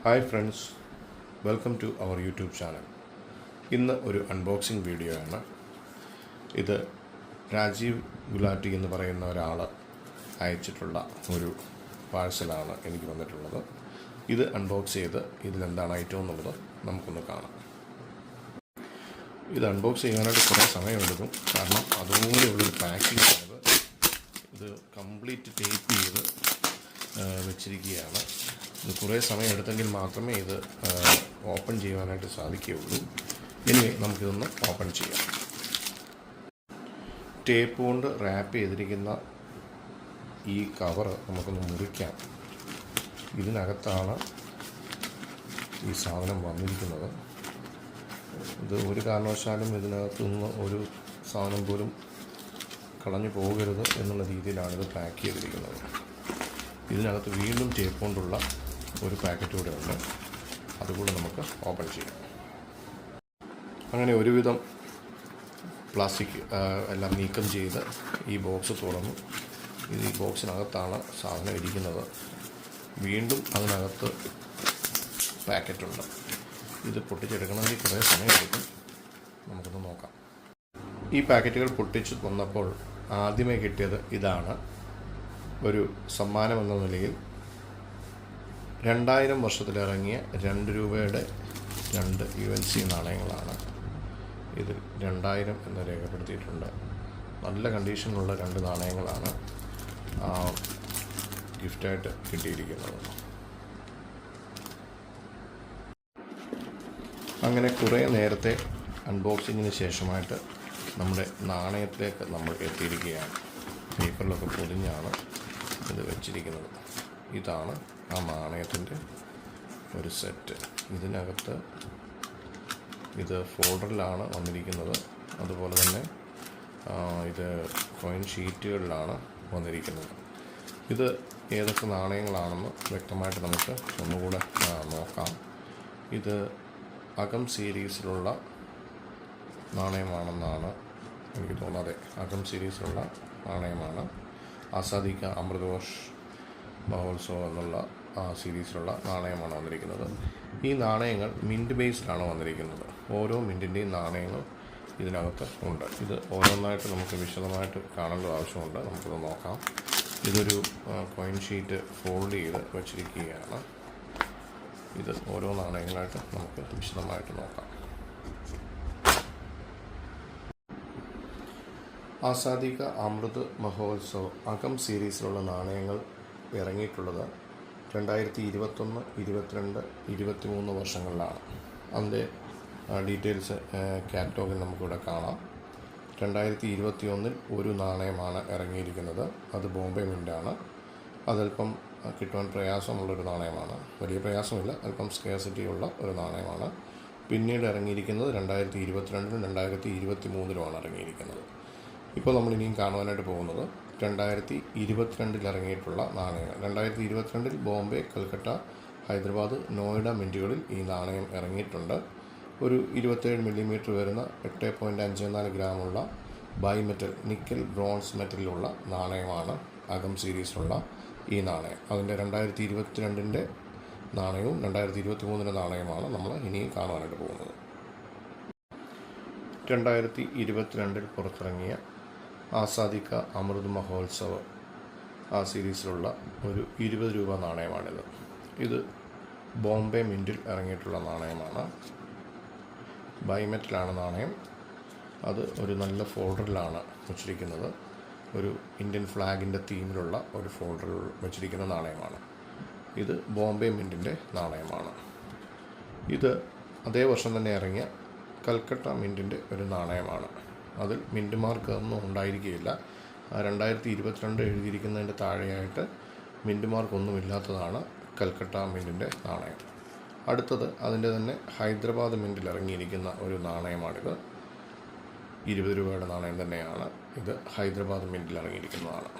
Hi friends, welcome to our YouTube channel. ഇന്ന് ഒരു unboxing video ആണ്. ഇത് രാജീവ് ഗുലാട്ടി എന്ന് പറയുന്ന ഒരാൾ അയച്ചിട്ടുള്ള ഒരു പാഴ്സലാണ് എനിക്ക് വന്നിട്ടുള്ളത്. ഇത് അൺബോക്സ് ചെയ്ത് ഇതിലെന്താണ് ഐറ്റം എന്നുള്ളത് നമുക്കൊന്ന് കാണാം. ഇത് അൺബോക്സ് ചെയ്യാനായിട്ട് കുറേ സമയമെടുക്കും, കാരണം അതുപോലെയുള്ളൊരു പാക്കിംഗ് ആണിത്. ഇത് കംപ്ലീറ്റ് ടേപ്പ് ചെയ്ത് വെച്ചിരിക്കുകയാണ്. ഇത് കുറേ സമയം എടുത്തെങ്കിൽ മാത്രമേ ഇത് ഓപ്പൺ ചെയ്യുവാനായിട്ട് സാധിക്കുകയുള്ളൂ. ഇനി നമുക്കിതൊന്ന് ഓപ്പൺ ചെയ്യാം. ടേപ്പ് കൊണ്ട് റാപ്പ് ചെയ്തിരിക്കുന്ന ഈ കവർ നമുക്കൊന്ന് മുറിക്കാം. ഇതിനകത്താണ് ഈ സാധനം വന്നിരിക്കുന്നത്. ഇത് ഒരു കാരണവശാലും ഇതിനകത്തുനിന്ന് ഒരു സാധനം പോലും കളഞ്ഞു പോകരുത് എന്നുള്ള രീതിയിലാണിത് പാക്ക് ചെയ്തിരിക്കുന്നത്. ഇതിനകത്ത് വീണ്ടും ടേപ്പ് കൊണ്ടുള്ള ഒരു പാക്കറ്റ് കൂടെ ഉണ്ട്, അതുകൂടെ നമുക്ക് ഓപ്പൺ ചെയ്യാം. അങ്ങനെ ഒരുവിധം പ്ലാസ്റ്റിക് എല്ലാം നീക്കം ചെയ്ത് ഈ ബോക്സ് തുറന്നു. ഇത് ഈ ബോക്സിനകത്താണ് സാധനം ഇരിക്കുന്നത്. വീണ്ടും അതിനകത്ത് പാക്കറ്റുണ്ട്. ഇത് പൊട്ടിച്ചെടുക്കണമെങ്കിൽ കുറേ സമയമെടുക്കും. നമുക്കൊന്ന് നോക്കാം. ഈ പാക്കറ്റുകൾ പൊട്ടിച്ച് വന്നപ്പോൾ ആദ്യമേ കിട്ടിയത് ഇതാണ്. ഒരു സമ്മാനം എന്ന നിലയിൽ 2000 വർഷത്തിലിറങ്ങിയ 2 രൂപയുടെ 2 UNC നാണയങ്ങളാണ്. ഇത് 2000 എന്ന് രേഖപ്പെടുത്തിയിട്ടുണ്ട്. നല്ല കണ്ടീഷനിലുള്ള 2 നാണയങ്ങളാണ് ഗിഫ്റ്റായിട്ട് കിട്ടിയിരിക്കുന്നത്. അങ്ങനെ കുറേ നേരത്തെ അൺബോക്സിങ്ങിന് ശേഷമായിട്ട് നമ്മുടെ നാണയത്തിലേക്ക് നമ്മൾ എത്തിയിരിക്കുകയാണ്. പേപ്പറിലൊക്കെ പൊതിഞ്ഞാണ് ഇത് വെച്ചിരിക്കുന്നത്. ഇതാണ് ആ നാണയത്തിൻ്റെ ഒരു സെറ്റ്. ഇതിനകത്ത് ഇത് ഫോൾഡറിലാണ് വന്നിരിക്കുന്നത്. അതുപോലെ തന്നെ ഇത് കോയിൻ ഷീറ്റുകളിലാണ് വന്നിരിക്കുന്നത്. ഇത് ഏതൊക്കെ നാണയങ്ങളാണെന്ന് വ്യക്തമായിട്ട് നമുക്ക് ഒന്നുകൂടെ നോക്കാം. ഇത് അകം സീരീസിലുള്ള നാണയമാണെന്നാണ് എനിക്ക് തോന്നാതെ. അകം സീരീസിലുള്ള നാണയമാണ്. ആസാദി കാ അമൃതോഷ് മഹോത്സവം എന്നുള്ള സീരീസിലുള്ള നാണയമാണ് വന്നിരിക്കുന്നത്. ഈ നാണയങ്ങൾ മിൻറ്റ് ബേസ്ഡാണ് വന്നിരിക്കുന്നത്. ഓരോ മിൻറ്റിൻ്റെയും നാണയങ്ങൾ ഇതിനകത്ത് ഉണ്ട്. ഇത് ഓരോന്നായിട്ട് നമുക്ക് വിശദമായിട്ട് കാണേണ്ട ആവശ്യമുണ്ട്. നമുക്കിത് നോക്കാം. ഇതൊരു കോയിൻ ഷീറ്റ് ഫോൾഡ് ചെയ്ത് വച്ചിരിക്കുകയാണ്. ഇത് ഓരോ നാണയങ്ങളായിട്ട് നമുക്ക് വിശദമായിട്ട് നോക്കാം. ആസാദി കാ അമൃത് മഹോത്സവ് അകം സീരീസിലുള്ള നാണയങ്ങൾ ഇറങ്ങിയിട്ടുള്ളത് 2021, 22, 23 വർഷങ്ങളിലാണ്. അതിൻ്റെ ഡീറ്റെയിൽസ് കാറ്റലോഗിൽ നമുക്കിവിടെ കാണാം. 2021 ഒരു നാണയമാണ് ഇറങ്ങിയിരിക്കുന്നത്. അത് ബോംബെ മിൻ്റാണ്. അതല്പം കിട്ടുവാൻ പ്രയാസമുള്ളൊരു നാണയമാണ്. വലിയ പ്രയാസമില്ല, അല്പം സ്കേഴ്സിറ്റി ഉള്ള ഒരു നാണയമാണ്. പിന്നീട് ഇറങ്ങിയിരിക്കുന്നത് 2022, 2023 ഇറങ്ങിയിരിക്കുന്നത്. ഇപ്പോൾ നമ്മളിനിയും കാണുവാനായിട്ട് പോകുന്നത് 2022 ഇറങ്ങിയിട്ടുള്ള നാണയങ്ങൾ. 2022 ബോംബെ, കൽക്കട്ട, ഹൈദരാബാദ്, നോയിഡ മിൻറ്റുകളിൽ ഈ നാണയം ഇറങ്ങിയിട്ടുണ്ട്. ഒരു 27 മില്ലിമീറ്റർ വരുന്ന 8.54 ഗ്രാമുള്ള ബൈമെറ്റൽ നിക്കൽ ബ്രോൺസ് മെറ്റലിലുള്ള നാണയമാണ് അകം സീരീസിലുള്ള ഈ നാണയം. അതിൻ്റെ 2022 നാണയവും 2023 നാണയമാണ് നമ്മൾ ഇനിയും കാണുവാനായിട്ട് പോകുന്നത്. 2022 പുറത്തിറങ്ങിയ ആസാദി കാ അമൃത് മഹോത്സവ് സീരീസിലുള്ള ഒരു 20 രൂപ നാണയമാണിത്. ഇത് ബോംബെ മിൻറ്റിൽ ഇറങ്ങിയിട്ടുള്ള നാണയമാണ്. ബൈമെറ്റലാണ് നാണയം. അത് ഒരു നല്ല ഫോൾഡറിലാണ് വച്ചിരിക്കുന്നത്. ഒരു ഇന്ത്യൻ ഫ്ലാഗിൻ്റെ തീമിലുള്ള ഒരു ഫോൾഡറിൽ വച്ചിരിക്കുന്ന നാണയമാണ്. ഇത് ബോംബെ മിൻറ്റിൻ്റെ നാണയമാണ്. ഇത് അതേ വർഷം തന്നെ ഇറങ്ങിയ കൽക്കട്ട മിൻറ്റിൻ്റെ ഒരു നാണയമാണ്. അതിൽ മിൻറ്റ് മാർക്ക് ഒന്നും ഉണ്ടായിരിക്കുകയില്ല. 2022 എഴുതിയിരിക്കുന്നതിൻ്റെ താഴെയായിട്ട് മിൻറ്റ് മാർക്ക് ഒന്നുമില്ലാത്തതാണ് കൽക്കട്ട മിൻറ്റിൻ്റെ നാണയം. അടുത്തത് അതിൻ്റെ തന്നെ ഹൈദരാബാദ് മിൻറ്റിൽ ഇറങ്ങിയിരിക്കുന്ന ഒരു നാണയമാണിത്. 20 രൂപയുടെ നാണയം തന്നെയാണ്. ഇത് ഹൈദരാബാദ് മിൻറ്റിൽ ഇറങ്ങിയിരിക്കുന്നതാണ്.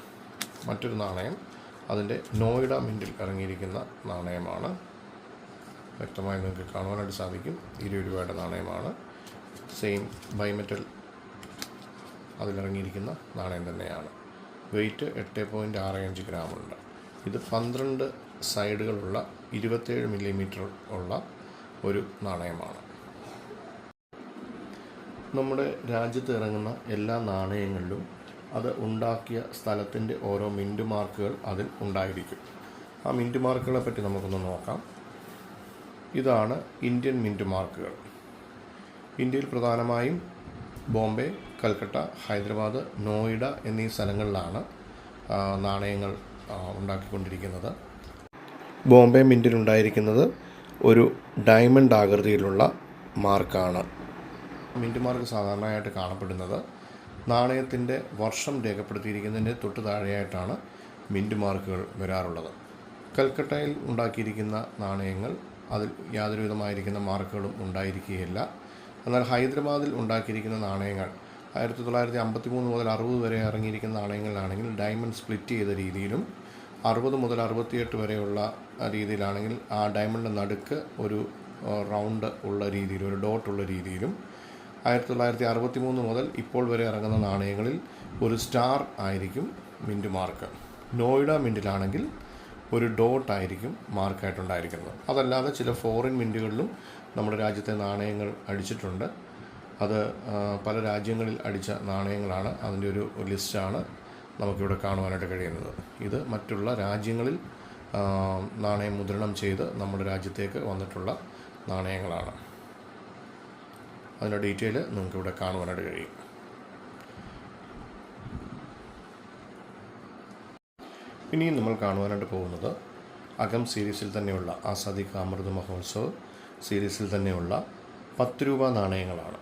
മറ്റൊരു നാണയം അതിൻ്റെ നോയിഡ മിൻറ്റിൽ ഇറങ്ങിയിരിക്കുന്ന നാണയമാണ്. വ്യക്തമായി നിങ്ങൾക്ക് കാണുവാനായിട്ട് സാധിക്കും. 20 രൂപയുടെ നാണയമാണ്. സെയിം ബൈമെറ്റൽ അതിലിറങ്ങിയിരിക്കുന്ന നാണയം തന്നെയാണ്. വെയ്റ്റ് 8.65 ഗ്രാമുണ്ട്. ഇത് 12 സൈഡുകളുള്ള 27 മില്ലിമീറ്റർ ഉള്ള ഒരു നാണയമാണ്. നമ്മുടെ രാജ്യത്ത് ഇറങ്ങുന്ന എല്ലാ നാണയങ്ങളിലും അത് ഉണ്ടാക്കിയ സ്ഥലത്തിൻ്റെ ഓരോ മിൻറ്റ് മാർക്കുകൾ അതിൽ ഉണ്ടായിരിക്കും. ആ മിൻറ്റ് മാർക്കുകളെ പറ്റി നമുക്കൊന്ന് നോക്കാം. ഇതാണ് ഇന്ത്യൻ മിൻറ്റ് മാർക്കുകൾ. ഇന്ത്യയിൽ പ്രധാനമായും ബോംബെ, കൽക്കട്ട, ഹൈദരാബാദ്, നോയിഡ എന്നീ സ്ഥലങ്ങളിലാണ് നാണയങ്ങൾ ഉണ്ടാക്കിക്കൊണ്ടിരിക്കുന്നത്. ബോംബെ മിൻറ്റിലുണ്ടായിരിക്കുന്നത് ഒരു ഡയമണ്ട് ആകൃതിയിലുള്ള മാർക്കാണ്. മിൻറ്റ് മാർക്ക് സാധാരണയായിട്ട് കാണപ്പെടുന്നത് നാണയത്തിൻ്റെ വർഷം രേഖപ്പെടുത്തിയിരിക്കുന്നതിൻ്റെ തൊട്ട് താഴെയായിട്ടാണ് മിൻറ്റ് മാർക്കുകൾ വരാറുള്ളത്. കൽക്കട്ടയിൽ ഉണ്ടാക്കിയിരിക്കുന്ന നാണയങ്ങൾ അതിൽ യാതൊരു വിധമായിരിക്കുന്ന മാർക്കുകളും ഉണ്ടായിരിക്കുകയില്ല. എന്നാൽ ഹൈദരാബാദിൽ ഉണ്ടാക്കിയിരിക്കുന്ന നാണയങ്ങൾ 1953 മുതൽ 60 വരെ ഇറങ്ങിയിരിക്കുന്ന നാണയങ്ങളിലാണെങ്കിൽ ഡയമണ്ട് സ്പ്ലിറ്റ് ചെയ്ത രീതിയിലും 60 മുതൽ 68 വരെയുള്ള രീതിയിലാണെങ്കിൽ ആ ഡയമണ്ടിൻ്റെ നടുക്ക് ഒരു റൗണ്ട് ഉള്ള രീതിയിലും ഒരു ഡോട്ട് ഉള്ള രീതിയിലും 1963 മുതൽ ഇപ്പോൾ വരെ ഇറങ്ങുന്ന നാണയങ്ങളിൽ ഒരു സ്റ്റാർ ആയിരിക്കും മിൻറ്റ് മാർക്ക്. നോയിഡ മിൻറ്റിലാണെങ്കിൽ ഒരു ഡോട്ട് ആയിരിക്കും മാർക്കായിട്ടുണ്ടായിരിക്കുന്നത്. അതല്ലാതെ ചില ഫോറിൻ മിൻറ്റുകളിലും നമ്മുടെ രാജ്യത്തെ നാണയങ്ങൾ അടിച്ചിട്ടുണ്ട്. അത് പല രാജ്യങ്ങളിൽ അടിച്ച നാണയങ്ങളാണ്. അതിൻ്റെ ഒരു ലിസ്റ്റാണ് നമുക്കിവിടെ കാണുവാനായിട്ട് കഴിയുന്നത്. ഇത് മറ്റുള്ള രാജ്യങ്ങളിൽ നാണയം മുദ്രണം ചെയ്ത് നമ്മുടെ രാജ്യത്തേക്ക് വന്നിട്ടുള്ള നാണയങ്ങളാണ്. അതിൻ്റെ ഡീറ്റെയിൽ നിങ്ങൾക്കിവിടെ കാണുവാനായിട്ട് കഴിയും. ഇനിയും നമ്മൾ കാണുവാനായിട്ട് പോകുന്നത് അകം സീരീസിൽ തന്നെയുള്ള ആസാദി കാ അമൃത് മഹോത്സവ് സീരീസിൽ തന്നെയുള്ള 10 രൂപ നാണയങ്ങളാണ്.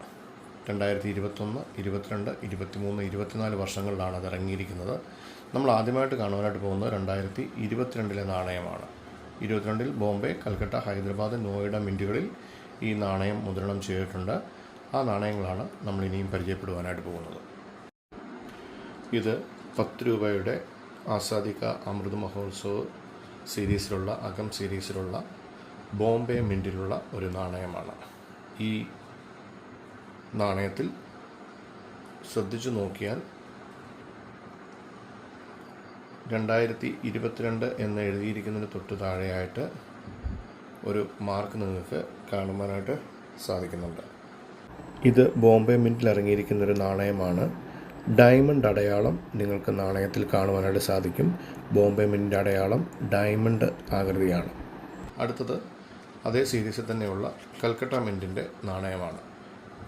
2021, 22, 23, 24 വർഷങ്ങളിലാണ് അത് ഇറങ്ങിയിരിക്കുന്നത്. നമ്മൾ ആദ്യമായിട്ട് കാണുവാനായിട്ട് പോകുന്നത് 2022 നാണയമാണ്. 22 ബോംബെ, കൽക്കട്ട, ഹൈദരാബാദ്, നോയിഡ മിൻറ്റുകളിൽ ഈ നാണയം മുദ്രണം ചെയ്തിട്ടുണ്ട്. ആ നാണയങ്ങളാണ് നമ്മൾ ഇനിയും പരിചയപ്പെടുവാനായിട്ട് പോകുന്നത്. ഇത് 10 രൂപയുടെ ആസാദി കാ അമൃത് മഹോത്സവ് സീരീസിലുള്ള അകം സീരീസിലുള്ള ബോംബെ മിൻറ്റിലുള്ള ഒരു നാണയമാണ്. ഈ നാണയത്തിൽ ശ്രദ്ധിച്ചു നോക്കിയാൽ 2022 എന്ന് എഴുതിയിരിക്കുന്നതിന് തൊട്ട് താഴെയായിട്ട് ഒരു മാർക്ക് നിങ്ങൾക്ക് കാണുവാനായിട്ട് സാധിക്കുന്നുണ്ട്. ഇത് ബോംബെ മിൻറ്റിൽ ഇറങ്ങിയിരിക്കുന്നൊരു നാണയമാണ്. ഡയമണ്ട് അടയാളം നിങ്ങൾക്ക് നാണയത്തിൽ കാണുവാനായിട്ട് സാധിക്കും. ബോംബെ മിൻറ്റിൻ്റെ അടയാളം ഡയമണ്ട് ആകൃതിയാണ്. അടുത്തത് അതേ സീരീസിൽ തന്നെയുള്ള കൽക്കട്ട മിൻറ്റിൻ്റെ നാണയമാണ്.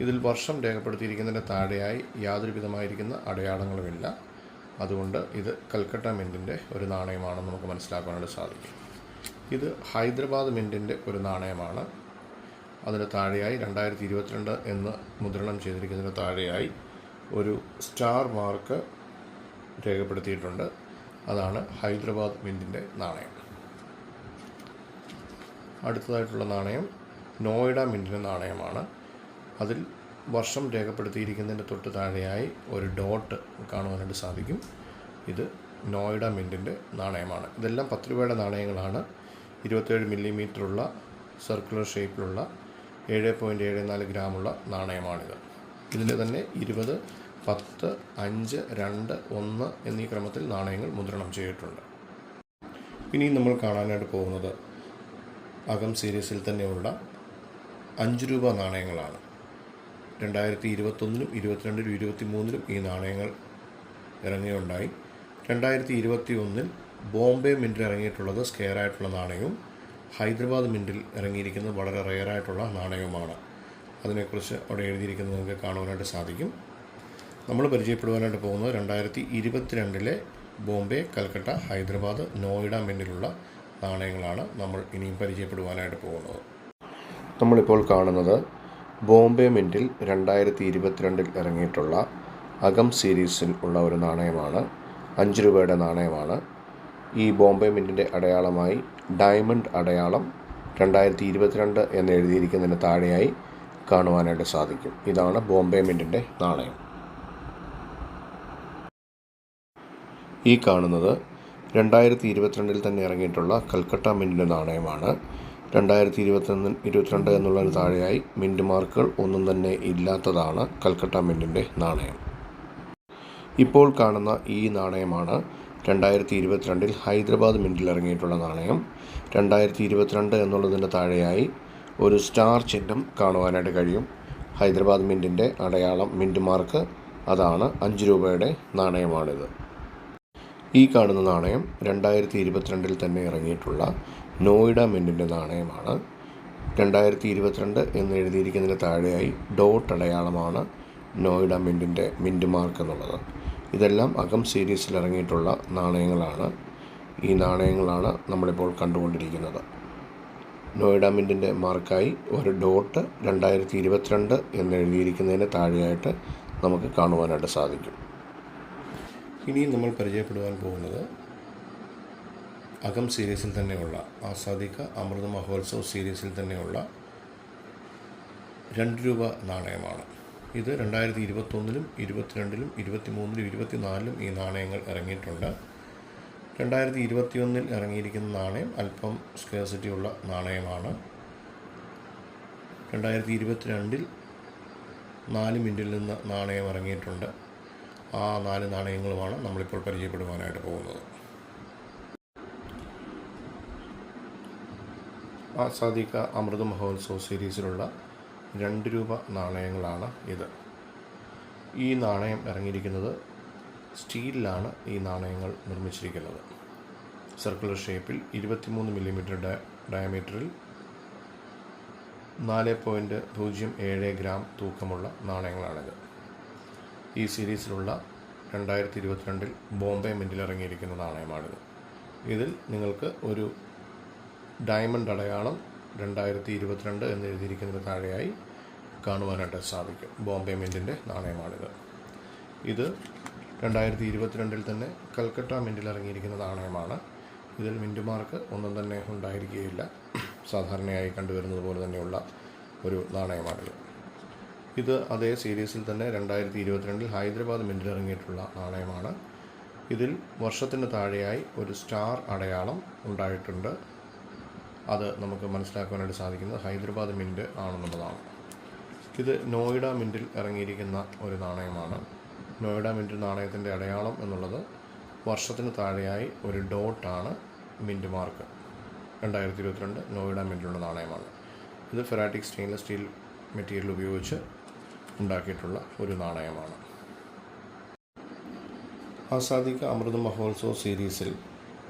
ഇതിൽ വർഷം രേഖപ്പെടുത്തിയിരിക്കുന്നതിൻ്റെ താഴെയായി യാതൊരു വിധമായിരിക്കുന്ന അടയാളങ്ങളുമില്ല. അതുകൊണ്ട് ഇത് കൽക്കട്ട മിൻറ്റിൻ്റെ ഒരു നാണയമാണെന്ന് നമുക്ക് മനസ്സിലാക്കാനായിട്ട് സാധിക്കും. ഇത് ഹൈദരാബാദ് മിൻറ്റിൻ്റെ ഒരു നാണയമാണ്. അതിന് താഴെയായി 2022 എന്ന് മുദ്രണം ചെയ്തിരിക്കുന്നതിന് താഴെയായി ഒരു സ്റ്റാർ മാർക്ക് രേഖപ്പെടുത്തിയിട്ടുണ്ട്. അതാണ് ഹൈദരാബാദ് മിൻറ്റിൻ്റെ നാണയം. അടുത്തതായിട്ടുള്ള നാണയം നോയിഡ മിൻറ്റിൻ്റെ നാണയമാണ്. അതിൽ വർഷം രേഖപ്പെടുത്തിയിരിക്കുന്നതിൻ്റെ തൊട്ട് താഴെയായി ഒരു ഡോട്ട് കാണുവാനായിട്ട് സാധിക്കും. ഇത് നോയിഡ മിൻറ്റിൻ്റെ നാണയമാണ്. ഇതെല്ലാം 10 രൂപയുടെ നാണയങ്ങളാണ്. 27 മില്ലിമീറ്ററുള്ള സർക്കുലർ ഷേപ്പിലുള്ള 7.74 ഗ്രാമുള്ള നാണയമാണിത്. ഇതിൻ്റെ തന്നെ 20, 10, 5, 2, 1 എന്നീ ക്രമത്തിൽ നാണയങ്ങൾ മുദ്രണം ചെയ്തിട്ടുണ്ട്. ഇനി നമ്മൾ കാണാനായിട്ട് പോകുന്നത് അകം സീരീസിൽ തന്നെയുള്ള 5 രൂപ നാണയങ്ങളാണ്. 2021, 22, 23 ഈ നാണയങ്ങൾ ഇറങ്ങിയുണ്ടായി. 2021 ബോംബെ മിൻറ്റിൽ ഇറങ്ങിയിട്ടുള്ളത് സ്കെയറായിട്ടുള്ള നാണയവും ഹൈദരാബാദ് മിൻറ്റിൽ ഇറങ്ങിയിരിക്കുന്നത് വളരെ റെയറായിട്ടുള്ള നാണയവുമാണ്. അതിനെക്കുറിച്ച് അവിടെ എഴുതിയിരിക്കുന്നത് നിങ്ങൾക്ക് കാണുവാനായിട്ട് സാധിക്കും. നമ്മൾ പരിചയപ്പെടുവാനായിട്ട് പോകുന്നത് 2022 ബോംബെ, കൽക്കട്ട, ഹൈദരാബാദ്, നോയിഡ മിൻറ്റിലുള്ള നാണയങ്ങളാണ് നമ്മൾ ഇനിയും പരിചയപ്പെടുവാനായിട്ട് പോകുന്നത്. നമ്മളിപ്പോൾ കാണുന്നത് ബോംബെ മിൻറ്റിൽ 2022 ഇറങ്ങിയിട്ടുള്ള അകം സീരീസിൽ ഉള്ള ഒരു നാണയമാണ്. 5 രൂപയുടെ നാണയമാണ്. ഈ ബോംബെ മിൻറ്റിൻ്റെ അടയാളമായി ഡയമണ്ട് അടയാളം 2022 എന്ന് എഴുതിയിരിക്കുന്നതിന് താഴെയായി കാണുവാനായിട്ട് സാധിക്കും. ഇതാണ് ബോംബെ മിൻറ്റിൻ്റെ നാണയം. ഈ കാണുന്നത് 2022 തന്നെ ഇറങ്ങിയിട്ടുള്ള കൽക്കട്ട മിൻറ്റിൻ്റെ നാണയമാണ്. 2022 എന്നുള്ളതിന് താഴെയായി മിൻറ്റ് മാർക്കുകൾ ഒന്നും തന്നെ ഇല്ലാത്തതാണ് കൽക്കട്ട മിൻറ്റിൻ്റെ നാണയം. ഇപ്പോൾ കാണുന്ന ഈ നാണയമാണ് 2022 ഹൈദരാബാദ് മിൻറ്റിൽ ഇറങ്ങിയിട്ടുള്ള നാണയം. 2022 എന്നുള്ളതിൻ്റെ താഴെയായി ഒരു സ്റ്റാർ ചിഹ്നം കാണുവാനായിട്ട് കഴിയും. ഹൈദരാബാദ് മിൻറ്റിൻ്റെ അടയാളം, മിൻറ്റ് മാർക്ക്, അതാണ് 5 രൂപയുടെ നാണയമാണിത്. ഈ കാണുന്ന നാണയം 2022 തന്നെ ഇറങ്ങിയിട്ടുള്ള നോയിഡ മിൻറ്റിൻ്റെ നാണയമാണ്. 2022 എന്ന് എഴുതിയിരിക്കുന്നതിന് താഴെയായി ഡോട്ട് അടയാളമാണ് നോയിഡ മിൻറ്റിൻ്റെ മിൻറ്റ് മാർക്ക് എന്നുള്ളത്. ഇതെല്ലാം അകം സീരീസിൽ ഇറങ്ങിയിട്ടുള്ള നാണയങ്ങളാണ്. ഈ നാണയങ്ങളാണ് നമ്മളിപ്പോൾ കണ്ടുകൊണ്ടിരിക്കുന്നത്. നോയിഡ മിൻറ്റിൻ്റെ മാർക്കായി ഒരു ഡോട്ട് 2022 എന്ന് എഴുതിയിരിക്കുന്നതിന് താഴെയായിട്ട് നമുക്ക് കാണുവാനായിട്ട് സാധിക്കും. ഇനി നമ്മൾ പരിചയപ്പെടുവാൻ പോകുന്നത് അകം സീരീസിൽ തന്നെയുള്ള ആസാദി കാ അമൃത് മഹോത്സവ് സീരീസിൽ തന്നെയുള്ള 2 രൂപ നാണയമാണ്. ഇത് 2021-ലും 2022-ലും 2023-ലും 2024-ലും ഈ നാണയങ്ങൾ ഇറങ്ങിയിട്ടുണ്ട്. 2021-ൽ ഇറങ്ങിയിരിക്കുന്ന നാണയം അല്പം സ്കേഴ്സിറ്റി ഉള്ള നാണയമാണ്. 2022-ൽ 4 മിൻറ്റിൽ നിന്ന് നാണയം ഇറങ്ങിയിട്ടുണ്ട്. ആ 4 നാണയങ്ങളുമാണ് നമ്മളിപ്പോൾ പരിചയപ്പെടുവാനായിട്ട് പോകുന്നത്. ആസാദി കാ അമൃത് മഹോത്സവ് സീരീസിലുള്ള 2 രൂപ നാണയങ്ങളാണ് ഇത്. ഈ നാണയം ഇറങ്ങിയിരിക്കുന്നത് സ്റ്റീലിലാണ്. ഈ നാണയങ്ങൾ നിർമ്മിച്ചിരിക്കുന്നത് സർക്കുലർ ഷേപ്പിൽ 23 മില്ലിമീറ്റർ ഡയമീറ്ററിൽ 4.07 ഗ്രാം തൂക്കമുള്ള നാണയങ്ങളാണിത്. ഈ സീരീസിലുള്ള 2022-ൽ ബോംബെ മിൻറ്റിൽ ഇറങ്ങിയിരിക്കുന്ന നാണയമാണിത്. ഇതിൽ നിങ്ങൾക്ക് ഒരു ഡയമണ്ട് അടയാളം 2022 എന്ന് എഴുതിയിരിക്കുന്നതിന് താഴെയായി കാണുവാനായിട്ട് സാധിക്കും. ബോംബെ മിൻറ്റിൻ്റെ നാണയമാണിത്. ഇത് 2022-ൽ തന്നെ കൽക്കട്ട മിൻറ്റിൽ ഇറങ്ങിയിരിക്കുന്ന നാണയമാണ്. ഇതിൽ മിൻറ്റ് മാർക്ക് ഒന്നും തന്നെ ഉണ്ടായിരിക്കുകയില്ല. സാധാരണയായി കണ്ടുവരുന്നത് പോലെ തന്നെയുള്ള ഒരു നാണയമാണിത്. ഇത് അതേ സീരീസിൽ തന്നെ 2022-ൽ ഹൈദരാബാദ് മിൻറ്റിൽ ഇറങ്ങിയിട്ടുള്ള നാണയമാണ്. ഇതിൽ വർഷത്തിന് താഴെയായി ഒരു സ്റ്റാർ അടയാളം ഉണ്ടായിട്ടുണ്ട്. അത് നമുക്ക് മനസ്സിലാക്കുവാനായിട്ട് സാധിക്കുന്നത് ഹൈദരാബാദ് മിൻറ്റ് ആണെന്നുള്ളതാണ്. ഇത് നോയിഡ മിൻറ്റിൽ ഇറങ്ങിയിരിക്കുന്ന ഒരു നാണയമാണ്. നോയിഡ മിൻറ്റ് നാണയത്തിൻ്റെ അടയാളം എന്നുള്ളത് വർഷത്തിന് താഴെയായി ഒരു ഡോട്ടാണ് മിൻറ്റ് മാർക്ക്. 2022 നോയിഡ മിൻറ്റിലുള്ള നാണയമാണ്. ഇത് ഫെറാറ്റിക് സ്റ്റെയിൻലെസ് സ്റ്റീൽ മെറ്റീരിയൽ ഉപയോഗിച്ച് ഉണ്ടാക്കിയിട്ടുള്ള ഒരു നാണയമാണ്. ആസാദി കാ അമൃത് മഹോത്സവ് സീരീസിൽ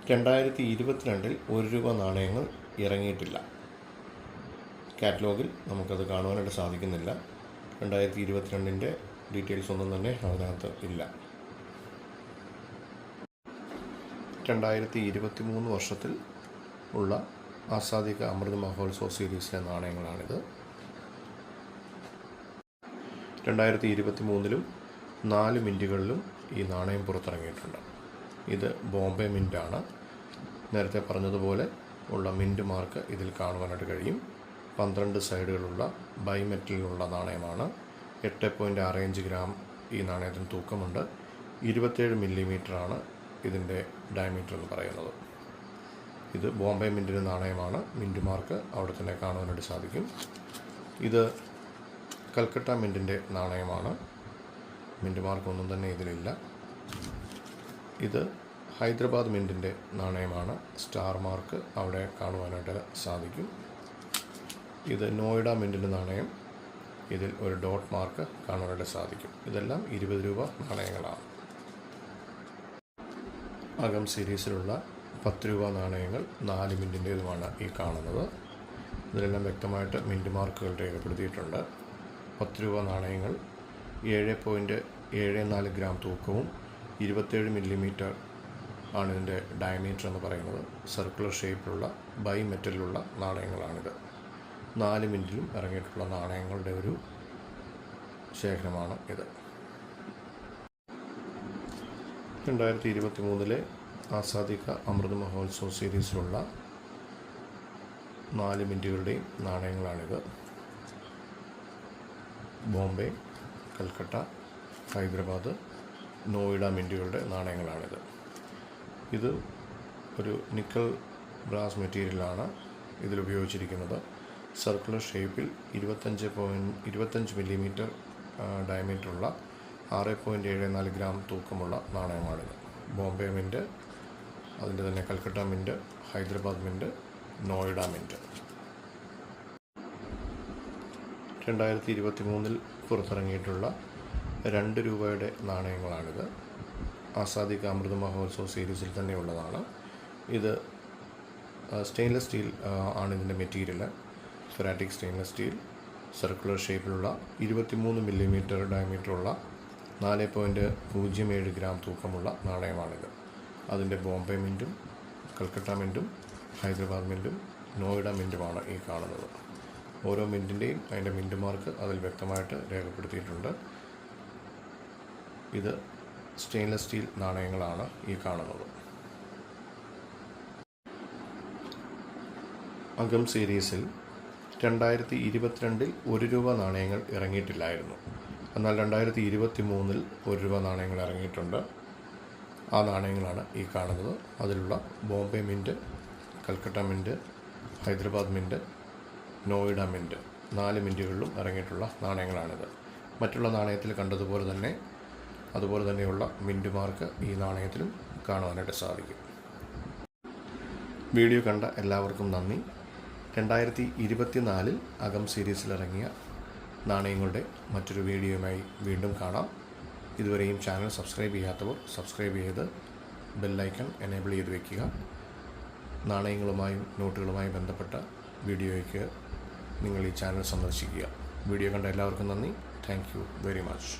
2022-ൽ 1 രൂപ നാണയങ്ങൾ ഇറങ്ങിയിട്ടില്ല. കാറ്റലോഗിൽ നമുക്കത് കാണുവാനായിട്ട് സാധിക്കുന്നില്ല. 2022-ൻ്റെ ഡീറ്റെയിൽസ് ഒന്നും തന്നെ അതിനകത്ത് ഇല്ല. 2023 വർഷത്തിൽ ഉള്ള ആസാദി കാ അമൃത് മഹോത്സവ് സീരീസിലെ നാണയങ്ങളാണിത്. 2023-ലും 4 മിൻറ്റുകളിലും ഈ നാണയം പുറത്തിറങ്ങിയിട്ടുണ്ട്. ഇത് ബോംബെ മിൻറ്റാണ്. നേരത്തെ പറഞ്ഞതുപോലെ ഉള്ള മിൻറ്റ് മാർക്ക് ഇതിൽ കാണുവാനായിട്ട് കഴിയും. 12 സൈഡുകളുള്ള ബൈമെറ്റലിലുള്ള നാണയമാണ്. 8.65 ഗ്രാം ഈ നാണയത്തിന് തൂക്കമുണ്ട്. 27 മില്ലിമീറ്ററാണ് ഇതിൻ്റെ ഡയമീറ്റർ എന്ന് പറയുന്നത്. ഇത് ബോംബെ മിൻറ്റിൻ്റെ നാണയമാണ്. മിൻറ്റ് മാർക്ക് അവിടെ തന്നെ കാണുവാനായിട്ട് സാധിക്കും. ഇത് കൽക്കട്ട മിൻറ്റിൻ്റെ നാണയമാണ്. മിൻറ്റ് മാർക്ക് ഒന്നും തന്നെ ഇതിലില്ല. ഇത് ഹൈദരാബാദ് മിൻറ്റിൻ്റെ നാണയമാണ്. സ്റ്റാർ മാർക്ക് അവിടെ കാണുവാനായിട്ട് സാധിക്കും. ഇത് നോയിഡ മിൻറ്റിൻ്റെ നാണയം. ഇതിൽ ഒരു ഡോട്ട് മാർക്ക് കാണുവാനായിട്ട് സാധിക്കും. ഇതെല്ലാം 20 രൂപ നാണയങ്ങളാണ്. അകം സീരീസിലുള്ള 10 രൂപ നാണയങ്ങൾ 4 മിൻറ്റിൻ്റേതുമാണ് ഈ കാണുന്നത്. ഇതിലെല്ലാം വ്യക്തമായിട്ട് മിൻറ്റ് മാർക്കുകൾ രേഖപ്പെടുത്തിയിട്ടുണ്ട്. 10 രൂപ നാണയങ്ങൾ 7.74 ഗ്രാം തൂക്കവും 27 മില്ലിമീറ്റർ ആണ് ഇതിൻ്റെ ഡയമീറ്റർ എന്ന് പറയുന്നത്. സർക്കുലർ ഷേപ്പിലുള്ള ബൈ മെറ്റലിലുള്ള നാണയങ്ങളാണിത്. 4 മിൻറ്റിലും ഇറങ്ങിയിട്ടുള്ള നാണയങ്ങളുടെ ഒരു ശേഖരമാണ് ഇത്. 2023-ലെ ആസാദി കാ അമൃത് മഹോത്സവ് സീരീസിലുള്ള 4 മിൻറ്റുകളുടെയും നാണയങ്ങളാണിത്. ബോംബെ, കൽക്കട്ട, ഹൈദരാബാദ്, നോയിഡ മിൻറ്റുകളുടെ നാണയങ്ങളാണിത്. ഇത് ഒരു നിക്കൽ ബ്രാസ് മെറ്റീരിയലാണ് ഇതിലുപയോഗിച്ചിരിക്കുന്നത്. സർക്കുലർ ഷേപ്പിൽ 25 മില്ലിമീറ്റർ ഡയമീറ്ററുള്ള 6.74 ഗ്രാം തൂക്കമുള്ള നാണയമാണിത്. ബോംബെ മിൻറ്റ്, അതിൻ്റെ തന്നെ Calcutta mint, Hyderabad mint, Noida mint. 2023 പുറത്തിറങ്ങിയിട്ടുള്ള 2 രൂപയുടെ നാണയങ്ങളാണിത്. ആസാദി കാ അമൃത് മഹോത്സവ് സീരീസിൽ തന്നെയുള്ളതാണ്. ഇത് സ്റ്റെയിൻലെസ് സ്റ്റീൽ ആണ് ഇതിൻ്റെ മെറ്റീരിയൽ. ഫെറാറ്റിക് സ്റ്റെയിൻലെസ് സ്റ്റീൽ, സർക്കുലർ ഷേപ്പിലുള്ള 23 മില്ലിമീറ്റർ ഡയമീറ്ററുള്ള 4.07 ഗ്രാം തൂക്കമുള്ള നാണയമാണിത്. അതിൻ്റെ ബോംബെ മിൻറ്റും കൽക്കട്ട മിൻറ്റും ഹൈദരാബാദ് മിൻറ്റും നോയിഡ മിൻറ്റുമാണ് ഈ കാണുന്നത്. ഓരോ മിൻറ്റിൻ്റെയും അതിൻ്റെ മിൻറ്റ് മാർക്ക് അതിൽ വ്യക്തമായിട്ട് രേഖപ്പെടുത്തിയിട്ടുണ്ട്. ഇത് സ്റ്റെയിൻലെസ് സ്റ്റീൽ നാണയങ്ങളാണ് ഈ കാണുന്നത്. അകം സീരീസിൽ 2022 1 രൂപ നാണയങ്ങൾ ഇറങ്ങിയിട്ടില്ലായിരുന്നു. എന്നാൽ 2023 1 രൂപ നാണയങ്ങൾ ഇറങ്ങിയിട്ടുണ്ട്. ആ നാണയങ്ങളാണ് ഈ കാണുന്നത്. അതിലുള്ള Bombay mint, Calcutta mint, Hyderabad mint, Noida mint 4 മിൻറ്റുകളിലും ഇറങ്ങിയിട്ടുള്ള നാണയങ്ങളാണിത്. മറ്റുള്ള നാണയത്തിൽ കണ്ടതുപോലെ തന്നെയുള്ള മിൻറ്റ് മാർക്ക് ഈ നാണയത്തിലും കാണുവാനായിട്ട് സാധിക്കും. വീഡിയോ കണ്ട എല്ലാവർക്കും നന്ദി. 2024 അകം സീരീസിലിറങ്ങിയ നാണയങ്ങളുടെ മറ്റൊരു വീഡിയോയുമായി വീണ്ടും കാണാം. ഇതുവരെയും ചാനൽ സബ്സ്ക്രൈബ് ചെയ്യാത്തവർ സബ്സ്ക്രൈബ് ചെയ്ത് ബെല്ലൈക്കൺ എനേബിൾ ചെയ്ത് വയ്ക്കുക. നാണയങ്ങളുമായും നോട്ടുകളുമായും ബന്ധപ്പെട്ട വീഡിയോയ്ക്ക് നിങ്ങൾ ഈ ചാനൽ സന്ദർശിക്കുക. വീഡിയോ കണ്ട എല്ലാവർക്കും നന്ദി. Thank you very much.